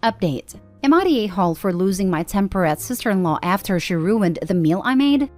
Update. Am I the a-hole for losing my temper at sister-in-law after she ruined the meal I made?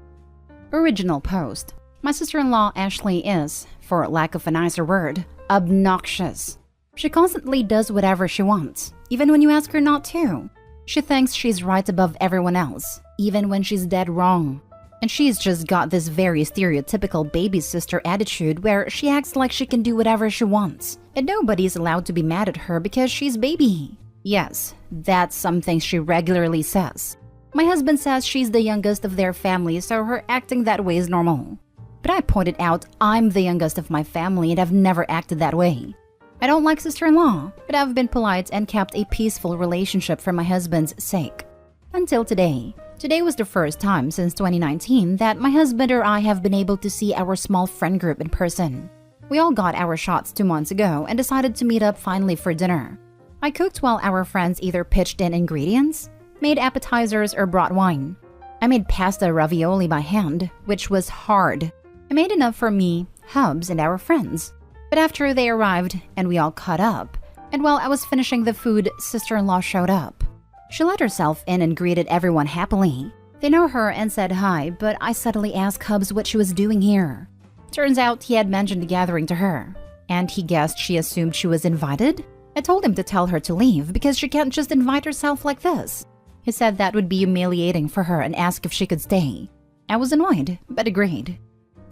Original post. My sister-in-law Ashley is, for lack of a nicer word, obnoxious. She constantly does whatever she wants, even when you ask her not to. She thinks she's right above everyone else, even when she's dead wrong. And she's just got this very stereotypical baby sister attitude where she acts like she can do whatever she wants, and nobody's allowed to be mad at her because she's baby. Yes, that's something she regularly says. My husband says she's the youngest of their family, so her acting that way is normal. But I pointed out I'm the youngest of my family and I've never acted that way. I don't like sister-in-law, but I've been polite and kept a peaceful relationship for my husband's sake. Until today. Today was the first time since 2019 that my husband or I have been able to see our small friend group in person. We all got our shots 2 months ago and decided to meet up finally for dinner. I cooked while our friends either pitched in ingredients, made appetizers, or brought wine. I made pasta ravioli by hand, which was hard. I made enough for me, Hubs, and our friends. But after they arrived and we all caught up, and while I was finishing the food, sister-in-law showed up. She let herself in and greeted everyone happily. They know her and said hi, but I subtly asked Hubs what she was doing here. Turns out he had mentioned the gathering to her, and he guessed she assumed she was invited? I told him to tell her to leave because she can't just invite herself like this. He said that would be humiliating for her and asked if she could stay. I was annoyed, but agreed.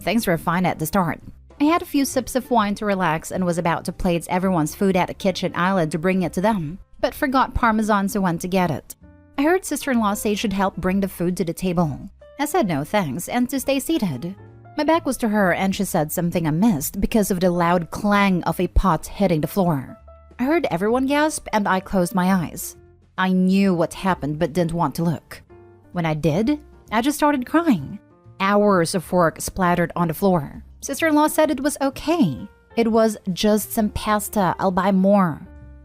Things were fine at the start. I had a few sips of wine to relax and was about to plate everyone's food at the kitchen island to bring it to them, but forgot Parmesan, so went to get it. I heard sister-in-law say she'd help bring the food to the table. I said no thanks and to stay seated. My back was to her and she said something I missed because of the loud clang of a pot hitting the floor. I heard everyone gasp and I closed my eyes. I knew what happened but didn't want to look. When I did, I just started crying. Hours of work splattered on the floor. Sister-in-law said it was okay. It was just some pasta, I'll buy more.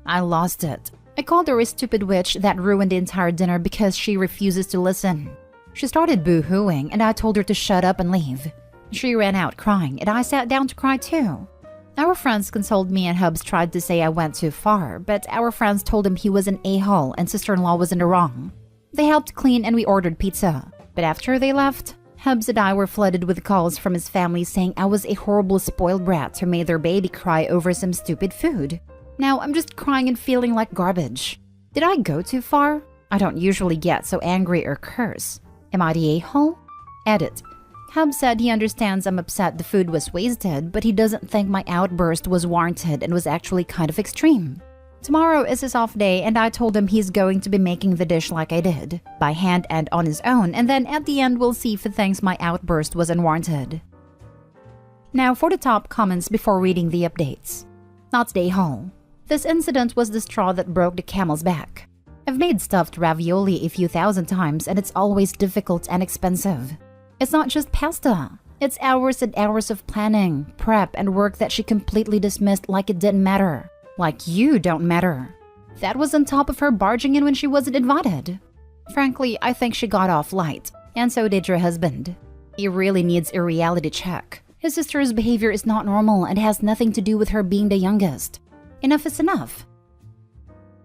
I lost it. I called her a stupid witch that ruined the entire dinner because she refuses to listen. She started boo-hooing and I told her to shut up and leave. She ran out crying and I sat down to cry too. Our friends consoled me and Hubs tried to say I went too far, but our friends told him he was an a-hole and sister-in-law was in the wrong. They helped clean and we ordered pizza. But after they left, Hubs and I were flooded with calls from his family saying I was a horrible spoiled brat who made their baby cry over some stupid food. Now I'm just crying and feeling like garbage. Did I go too far? I don't usually get so angry or curse. Am I the a-hole? Edit. Hub said he understands I'm upset the food was wasted, but he doesn't think my outburst was warranted and was actually kind of extreme. Tomorrow is his off day and I told him he's going to be making the dish like I did, by hand and on his own, and then at the end we'll see if he thinks my outburst was unwarranted. Now for the top comments before reading the updates. Not the a-hole. This incident was the straw that broke the camel's back. I've made stuffed ravioli a few thousand times and it's always difficult and expensive. It's not just pasta. It's hours and hours of planning, prep, and work that she completely dismissed like it didn't matter. Like you don't matter. That was on top of her barging in when she wasn't invited. Frankly, I think she got off light, and so did your husband. He really needs a reality check. His sister's behavior is not normal and has nothing to do with her being the youngest. Enough is enough.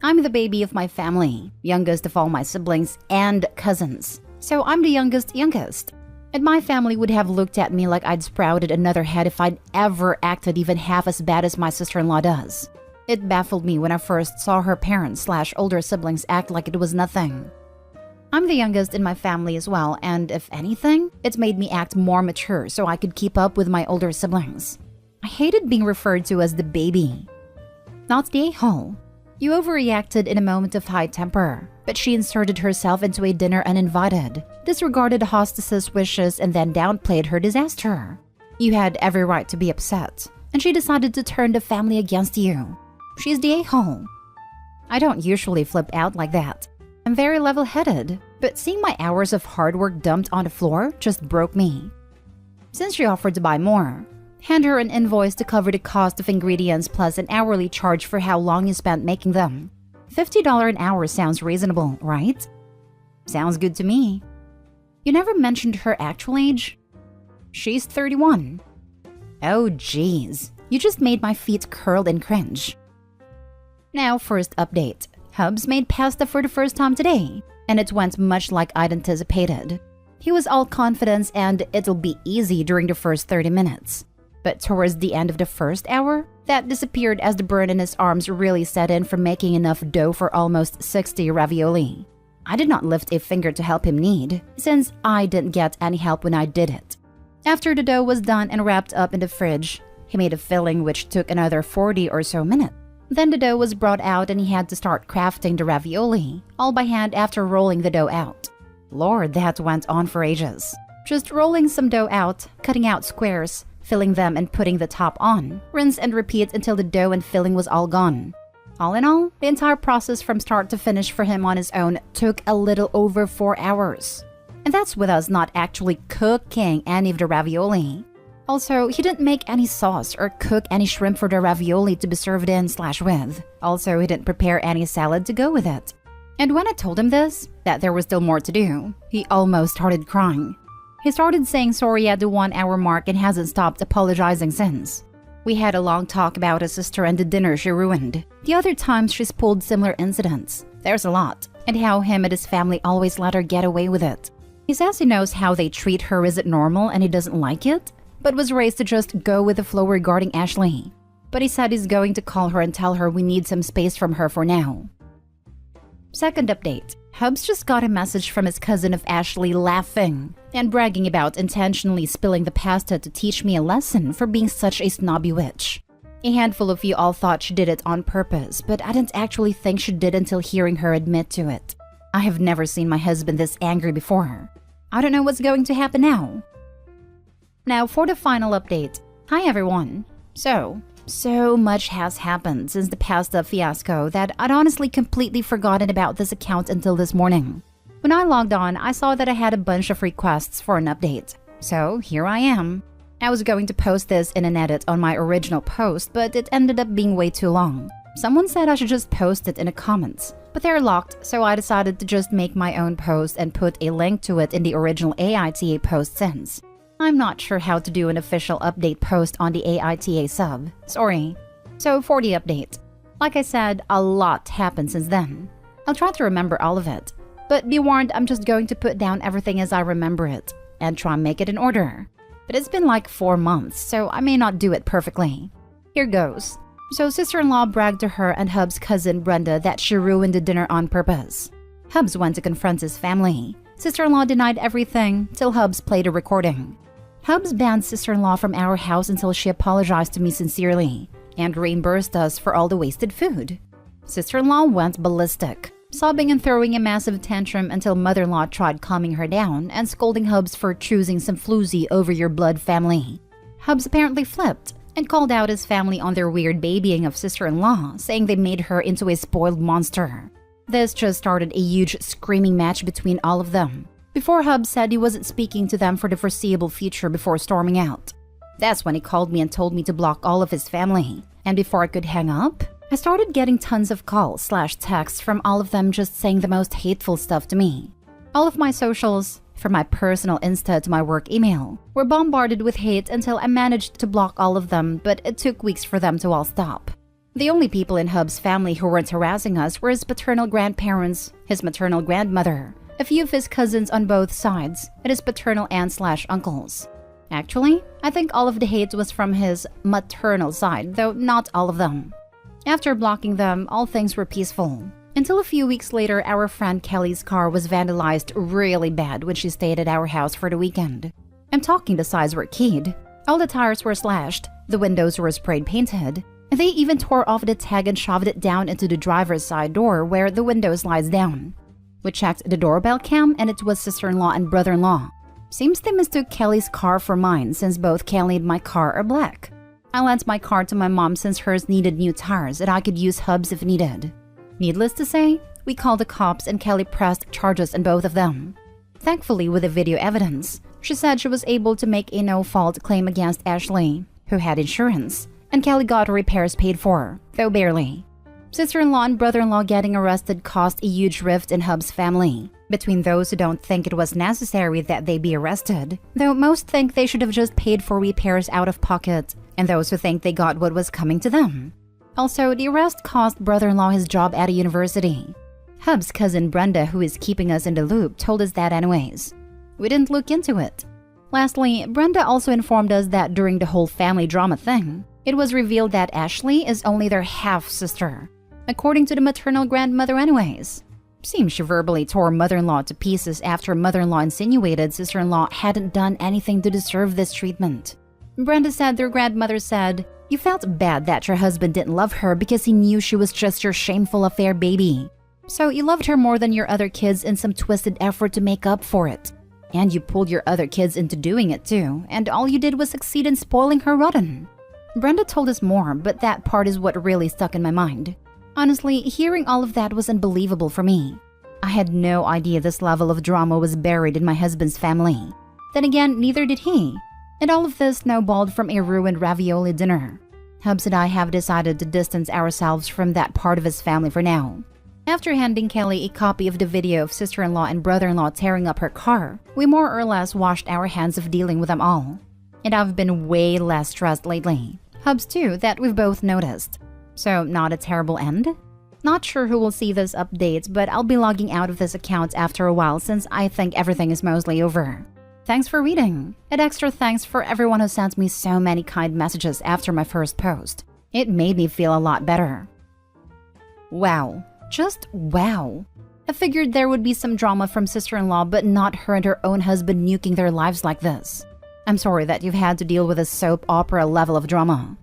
I'm the baby of my family, youngest of all my siblings and cousins. So I'm the youngest. And my family would have looked at me like I'd sprouted another head if I'd ever acted even half as bad as my sister-in-law does. It baffled me when I first saw her parents/older siblings act like it was nothing. I'm the youngest in my family as well, and if anything, it made me act more mature so I could keep up with my older siblings. I hated being referred to as the baby. Not the a-hole. You overreacted in a moment of high temper, but she inserted herself into a dinner uninvited, disregarded the hostess's wishes, and then downplayed her disaster. You had every right to be upset, and she decided to turn the family against you. She's the a-hole. I don't usually flip out like that. I'm very level-headed, but seeing my hours of hard work dumped on the floor just broke me. Since she offered to buy more, hand her an invoice to cover the cost of ingredients plus an hourly charge for how long you spent making them. $50 an hour sounds reasonable, right? Sounds good to me. You never mentioned her actual age? She's 31. Oh geez, you just made my feet curl in cringe. Now first update. Hubs made pasta for the first time today, and it went much like I'd anticipated. He was all confidence and it'll be easy during the first 30 minutes. But towards the end of the first hour, that disappeared as the burn in his arms really set in from making enough dough for almost 60 ravioli. I did not lift a finger to help him knead, since I didn't get any help when I did it. After the dough was done and wrapped up in the fridge, he made a filling which took another 40 or so minutes. Then the dough was brought out and he had to start crafting the ravioli, all by hand after rolling the dough out. Lord, that went on for ages. Just rolling some dough out, cutting out squares, filling them and putting the top on, rinse and repeat until the dough and filling was all gone. All in all, the entire process from start to finish for him on his own took a little over 4 hours. And that's with us not actually cooking any of the ravioli. Also, he didn't make any sauce or cook any shrimp for the ravioli to be served in/with. Also, he didn't prepare any salad to go with it. And when I told him this, that there was still more to do, he almost started crying. He started saying sorry at the 1 hour mark and hasn't stopped apologizing since. We had a long talk about his sister and the dinner she ruined, the other times she's pulled similar incidents, there's a lot, and how him and his family always let her get away with it. He says he knows how they treat her isn't normal and he doesn't like it, but was raised to just go with the flow regarding Ashley. But he said he's going to call her and tell her we need some space from her for now. Second update. Hubs just got a message from his cousin of Ashley laughing and bragging about intentionally spilling the pasta to teach me a lesson for being such a snobby witch. A handful of you all thought she did it on purpose, but I didn't actually think she did until hearing her admit to it. I have never seen my husband this angry before. I don't know what's going to happen now. Now for the final update. Hi everyone. So much has happened since the pasta fiasco that I'd honestly completely forgotten about this account until this morning. When I logged on, I saw that I had a bunch of requests for an update. So here I am. I was going to post this in an edit on my original post, but it ended up being way too long. Someone said I should just post it in the comments, but they're locked, so I decided to just make my own post and put a link to it in the original AITA post since. I'm not sure how to do an official update post on the AITA sub. Sorry. So for the update. Like I said, a lot happened since then. I'll try to remember all of it. But be warned, I'm just going to put down everything as I remember it and try and make it in order. But it's been like 4 months, so I may not do it perfectly. Here goes. So sister-in-law bragged to her and Hub's cousin Brenda that she ruined the dinner on purpose. Hubs went to confront his family. Sister-in-law denied everything till Hubs played a recording. Hubs banned sister-in-law from our house until she apologized to me sincerely and reimbursed us for all the wasted food. Sister-in-law went ballistic, sobbing and throwing a massive tantrum until mother-in-law tried calming her down and scolding Hubs for choosing some floozy over your blood family. Hubs apparently flipped and called out his family on their weird babying of sister-in-law, saying they made her into a spoiled monster. This just started a huge screaming match between all of them, before Hubs said he wasn't speaking to them for the foreseeable future before storming out. That's when he called me and told me to block all of his family. And before I could hang up, I started getting tons of calls/texts from all of them just saying the most hateful stuff to me. All of my socials, from my personal Insta to my work email, were bombarded with hate until I managed to block all of them, but it took weeks for them to all stop. The only people in Hub's family who weren't harassing us were his paternal grandparents, his maternal grandmother, a few of his cousins on both sides, and his paternal aunts/uncles. Actually, I think all of the hate was from his maternal side, though not all of them. After blocking them, all things were peaceful. Until a few weeks later, our friend Kelly's car was vandalized really bad when she stayed at our house for the weekend. I'm talking the sides were keyed. All the tires were slashed, the windows were sprayed painted, and they even tore off the tag and shoved it down into the driver's side door where the window slides down. We checked the doorbell cam and it was sister-in-law and brother-in-law. Seems they mistook Kelly's car for mine since both Kelly and my car are black. I lent my car to my mom since hers needed new tires and I could use Hubs if needed. Needless to say, we called the cops and Kelly pressed charges on both of them. Thankfully, with the video evidence, she said she was able to make a no-fault claim against Ashley, who had insurance, and Kelly got her repairs paid for, though barely. Sister-in-law and brother-in-law getting arrested caused a huge rift in Hub's family, between those who don't think it was necessary that they be arrested, though most think they should have just paid for repairs out of pocket, and those who think they got what was coming to them. Also, the arrest cost brother-in-law his job at a university. Hub's cousin Brenda, who is keeping us in the loop, told us that anyways. We didn't look into it. Lastly, Brenda also informed us that during the whole family drama thing, it was revealed that Ashley is only their half-sister, according to the maternal grandmother anyways. Seems she verbally tore mother-in-law to pieces after mother-in-law insinuated sister-in-law hadn't done anything to deserve this treatment. Brenda said their grandmother said, "You felt bad that your husband didn't love her because he knew she was just your shameful affair baby. So you loved her more than your other kids in some twisted effort to make up for it. And you pulled your other kids into doing it too, and all you did was succeed in spoiling her rotten." Brenda told us more, but that part is what really stuck in my mind. Honestly, hearing all of that was unbelievable for me. I had no idea this level of drama was buried in my husband's family. Then again, neither did he. And all of this snowballed from a ruined ravioli dinner. Hubs and I have decided to distance ourselves from that part of his family for now. After handing Kelly a copy of the video of sister-in-law and brother-in-law tearing up her car, we more or less washed our hands of dealing with them all. And I've been way less stressed lately. Hubs too, that we've both noticed. So, not a terrible end? Not sure who will see this update, but I'll be logging out of this account after a while since I think everything is mostly over. Thanks for reading, and extra thanks for everyone who sent me so many kind messages after my first post. It made me feel a lot better. Wow. Just wow. I figured there would be some drama from sister-in-law, but not her and her own husband nuking their lives like this. I'm sorry that you've had to deal with a soap opera level of drama.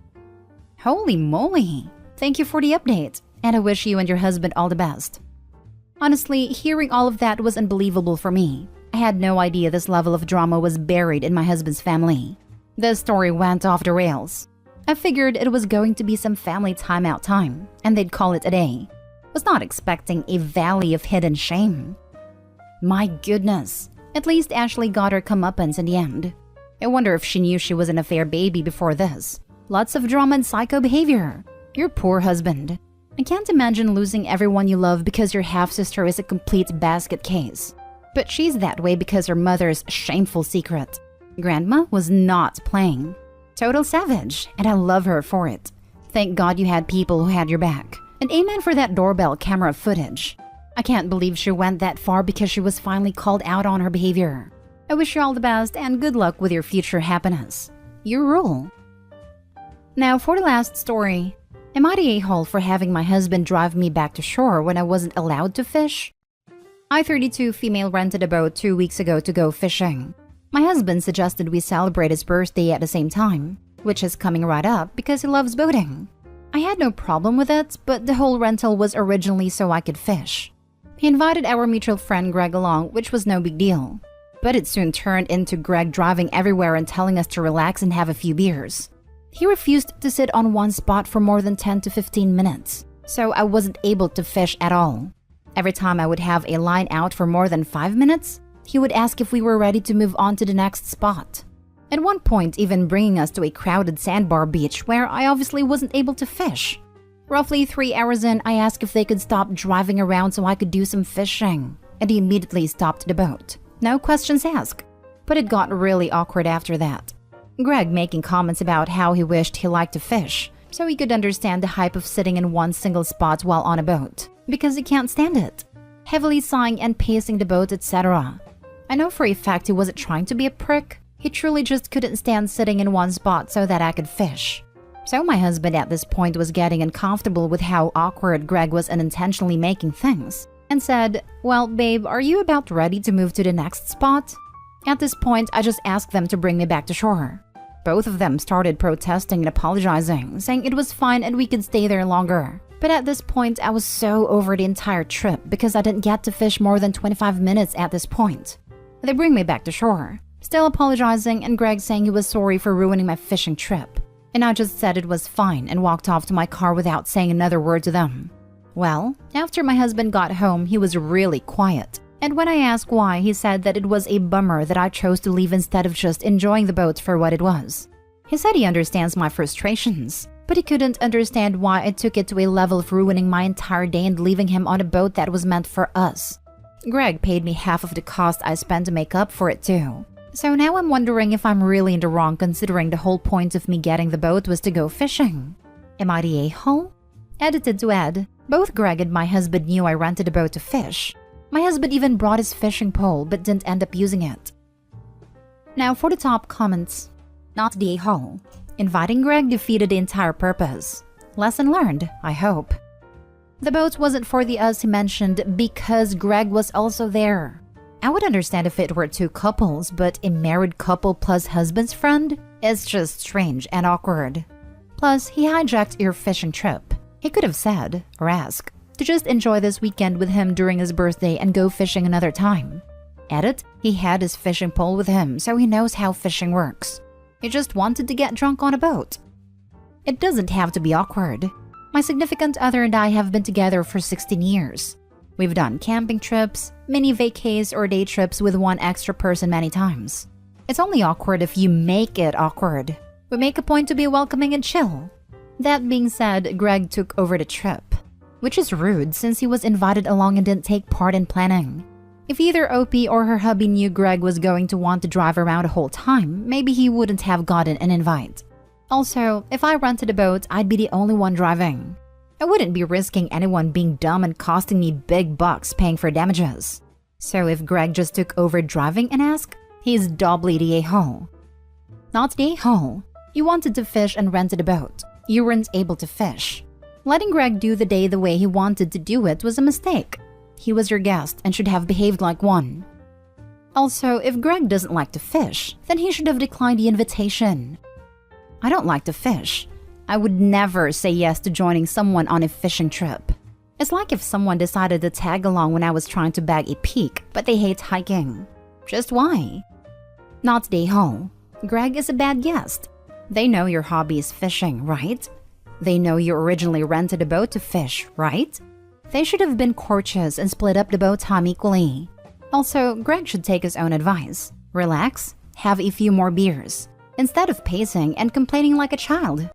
Holy moly! Thank you for the update, and I wish you and your husband all the best. Honestly, hearing all of that was unbelievable for me. I had no idea this level of drama was buried in my husband's family. The story went off the rails. I figured it was going to be some family timeout time, and they'd call it a day. Was not expecting a valley of hidden shame. My goodness, at least Ashley got her comeuppance in the end. I wonder if she knew she was an affair baby before this. Lots of drama and psycho behavior. Your poor husband. I can't imagine losing everyone you love because your half-sister is a complete basket case. But she's that way because her mother's shameful secret. Grandma was not playing. Total savage, and I love her for it. Thank God you had people who had your back. And amen for that doorbell camera footage. I can't believe she went that far because she was finally called out on her behavior. I wish you all the best and good luck with your future happiness. You rule. Now for the last story. Am I the a-hole for having my husband drive me back to shore when I wasn't allowed to fish? I, 32 female, rented a boat 2 weeks ago to go fishing. My husband suggested we celebrate his birthday at the same time, which is coming right up because he loves boating. I had no problem with it, but the whole rental was originally so I could fish. He invited our mutual friend Greg along, which was no big deal. But it soon turned into Greg driving everywhere and telling us to relax and have a few beers. He refused to sit on one spot for more than 10 to 15 minutes, so I wasn't able to fish at all. Every time I would have a line out for more than 5 minutes, he would ask if we were ready to move on to the next spot. At one point, even bringing us to a crowded sandbar beach where I obviously wasn't able to fish. Roughly 3 hours in, I asked if they could stop driving around so I could do some fishing, and he immediately stopped the boat. No questions asked. But it got really awkward after that. Greg making comments about how he wished he liked to fish, so he could understand the hype of sitting in one single spot while on a boat, because he can't stand it. Heavily sighing and pacing the boat, etc. I know for a fact he wasn't trying to be a prick. He truly just couldn't stand sitting in one spot so that I could fish. So my husband at this point was getting uncomfortable with how awkward Greg was unintentionally making things, and said, "Well, babe, are you about ready to move to the next spot?" At this point, I just asked them to bring me back to shore. Both of them started protesting and apologizing, saying it was fine and we could stay there longer. But at this point, I was so over the entire trip because I didn't get to fish more than 25 minutes at this point. They bring me back to shore, still apologizing, and Greg saying he was sorry for ruining my fishing trip. And I just said it was fine and walked off to my car without saying another word to them. Well, after my husband got home, he was really quiet. And when I asked why, he said that it was a bummer that I chose to leave instead of just enjoying the boat for what it was. He said he understands my frustrations, but he couldn't understand why I took it to a level of ruining my entire day and leaving him on a boat that was meant for us. Greg paid me half of the cost I spent to make up for it too. So now I'm wondering if I'm really in the wrong considering the whole point of me getting the boat was to go fishing. Am I the a-hole? Edited to add, both Greg and my husband knew I rented a boat to fish. My husband even brought his fishing pole but didn't end up using it. Now for the top comments. Not the a-hole. Inviting Greg defeated the entire purpose. Lesson learned, I hope. The boat wasn't for the us he mentioned because Greg was also there. I would understand if it were two couples, but a married couple plus husband's friend is just strange and awkward. Plus, he hijacked your fishing trip. He could have said, or asked, to just enjoy this weekend with him during his birthday and go fishing another time. Edit, he had his fishing pole with him, so he knows how fishing works. He just wanted to get drunk on a boat. It doesn't have to be awkward. My significant other and I have been together for 16 years. We've done camping trips, mini vacays, or day trips with one extra person many times. It's only awkward if you make it awkward. We make a point to be welcoming and chill. That being said, Greg took over the trip, which is rude since he was invited along and didn't take part in planning. If either OP or her hubby knew Greg was going to want to drive around the whole time, maybe he wouldn't have gotten an invite. Also, if I rented a boat, I'd be the only one driving. I wouldn't be risking anyone being dumb and costing me big bucks paying for damages. So if Greg just took over driving and asked, he's doubly the a-hole. Not the a-hole. You wanted to fish and rented a boat. You weren't able to fish. Letting Greg do the day the way he wanted to do it was a mistake. He was your guest and should have behaved like one. Also, if Greg doesn't like to fish, then he should have declined the invitation. I don't like to fish. I would never say yes to joining someone on a fishing trip. It's like if someone decided to tag along when I was trying to bag a peak, but they hate hiking. Just why? Not the a-hole. Greg is a bad guest. They know your hobby is fishing, right? They know you originally rented a boat to fish, right? They should have been courteous and split up the boat time equally. Also, Greg should take his own advice. Relax, have a few more beers, instead of pacing and complaining like a child.